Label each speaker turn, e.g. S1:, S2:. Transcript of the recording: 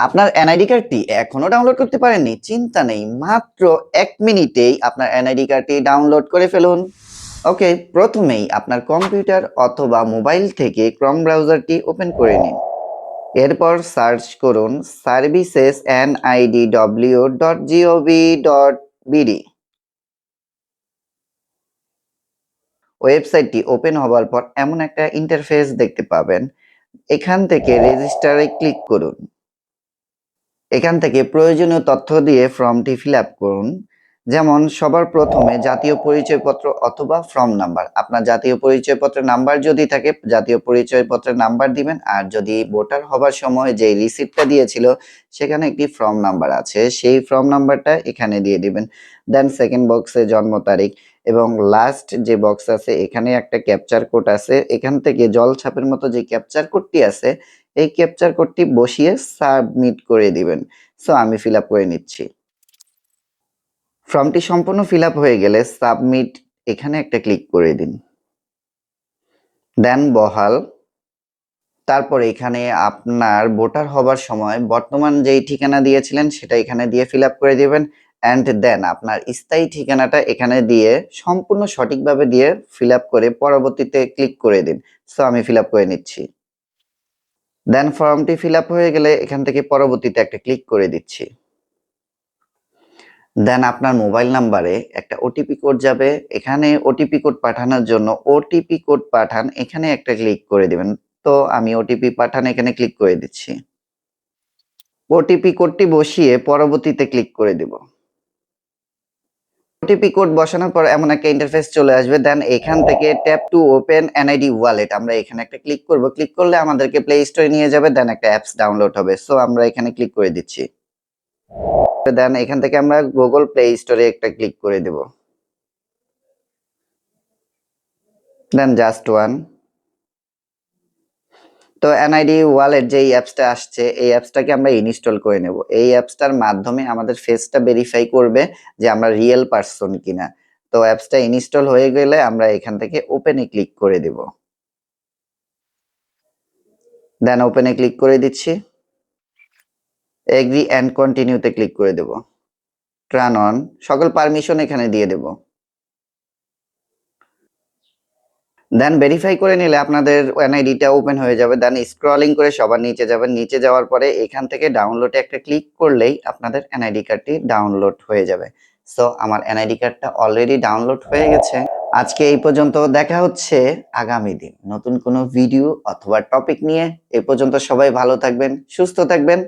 S1: আপনার এনআইডি কার্ডটি এখনো ডাউনলোড করতে পারেননি? চিন্তা নেই। মাত্র ১ মিনিটেই আপনার এনআইডি কার্ডটি ডাউনলোড করে ফেলুন। ওকে, প্রথমেই আপনার কম্পিউটার অথবা মোবাইল থেকে ক্রোম ব্রাউজারটি ওপেন করে নিন। এরপর সার্চ করুন services.nidw.gov.bd। ওয়েবসাইটটি ওপেন হওয়ার পর এমন একটা ইন্টারফেস দেখতে পাবেন। এখান থেকে রেজিস্টারে ক্লিক করুন। এখান থেকে প্রয়োজনীয় তথ্য দিয়ে ফর্মটি ফিল আপ করুন। যেমন সবার প্রথমে জাতীয় পরিচয়পত্র অথবা ফর্ম নাম্বার। আপনার জাতীয় পরিচয়পত্রের নাম্বার যদি থাকে জাতীয় পরিচয়পত্রের নাম্বার দিবেন, আর যদি ভোটার হবার সময় যে রিসিপ্টটা দিয়েছিল সেখানে একটি ফর্ম নাম্বার আছে, সেই ফর্ম নাম্বারটা এখানে দিয়ে দিবেন। দেন সেকেন্ড বক্সে জন্ম তারিখ এবং লাস্ট যে বক্স আছে এখানে একটা ক্যাপচার কোড আছে। এখান থেকে জলছাপের মতো যে ক্যাপচার কোডটি আছে এই ক্যাপচার কোডটি বসিয়ে সাবমিট করে দিবেন। সো আমি ফিল আপ করে নিচ্ছি। ফর্মটি সম্পূর্ণ ফিল আপ হয়ে গেলে সাবমিট এখানে একটা ক্লিক করে দিন। দেন বহাল। তারপর এখানে আপনার ভোটার হবার সময় বর্তমান যেই ঠিকানা দিয়েছিলেন সেটা এখানে দিয়ে ফিল আপ করে দিবেন। অ্যান্ড দেন আপনার স্থায়ী ঠিকানাটা এখানে দিয়ে সম্পূর্ণ সঠিকভাবে দিয়ে ফিল আপ করে পরবর্তীতে ক্লিক করে দিন। সো আমি ফিল আপ করে নিচ্ছি। দেন ফর্মটি ফিল আপ হয়ে গেলে এখান থেকে পরবর্তীতে একটা ক্লিক করে দিচ্ছি। দেন আপনার মোবাইল নাম্বারে একটা ওটিপি কোড যাবে। এখানে ওটিপি কোড পাঠানোর জন্য ওটিপি কোড পাঠান এখানে একটা ক্লিক করে দিবেন। তো আমি ওটিপি পাঠান এখানে ক্লিক করে দিচ্ছি। ওটিপি কোডটি বসিয়ে পরবর্তীতে ক্লিক করে দিব। ওটিপি কোড বসানোর পর এমন একটা ইন্টারফেস চলে আসবে। দেন এখান থেকে tap to open NID wallet আমরা এখানে একটা ক্লিক করব। ক্লিক করলে আমাদেরকে প্লে স্টোরে নিয়ে যাবে। দেন একটা অ্যাপস ডাউনলোড হবে। সো আমরা এখানে ক্লিক করে দিচ্ছি। দেন এখান থেকে আমরা গুগল প্লে স্টোরে একটা ক্লিক করে দেব। দেন জাস্ট ওয়ান। তো এনআইডি ওয়ালেট যে অ্যাপসটা আসছে এই অ্যাপসটাকে আমরা ইনস্টল করে নেব। এই অ্যাপসটার মাধ্যমে আমাদের ফেসটা ভেরিফাই করবে যে আমরা রিয়েল পারসন কিনা। তো অ্যাপসটা ইনস্টল হয়ে গেলে আমরা এখান থেকে ওপেনে ক্লিক করে দেব। দেন ওপেনে ক্লিক করে দিচ্ছি। এগ্রি এন্ড কন্টিনিউতে ক্লিক করে দেব। টার্ন অন সকল পারমিশন এখানে দিয়ে দেব। দেন ভেরিফাই করে নিলে আপনাদের এনআইডিটা ওপেন হয়ে যাবে। দেন স্ক্রলিং করে সবার নিচে যাবেন। নিচে যাওয়ার পরে এখান থেকে ডাউনলোডে একটা ক্লিক করলেই আপনাদের এনআইডি কার্ডটি ডাউনলোড হয়ে যাবে। সো আমার এনআইডি কার্ডটা অলরেডি ডাউনলোড হয়ে গেছে। আজকে এই পর্যন্ত। দেখা হচ্ছে আগামী দিন নতুন কোনো ভিডিও অথবা টপিক নিয়ে। এই পর্যন্ত সবাই ভালো থাকবেন, সুস্থ থাকবেন।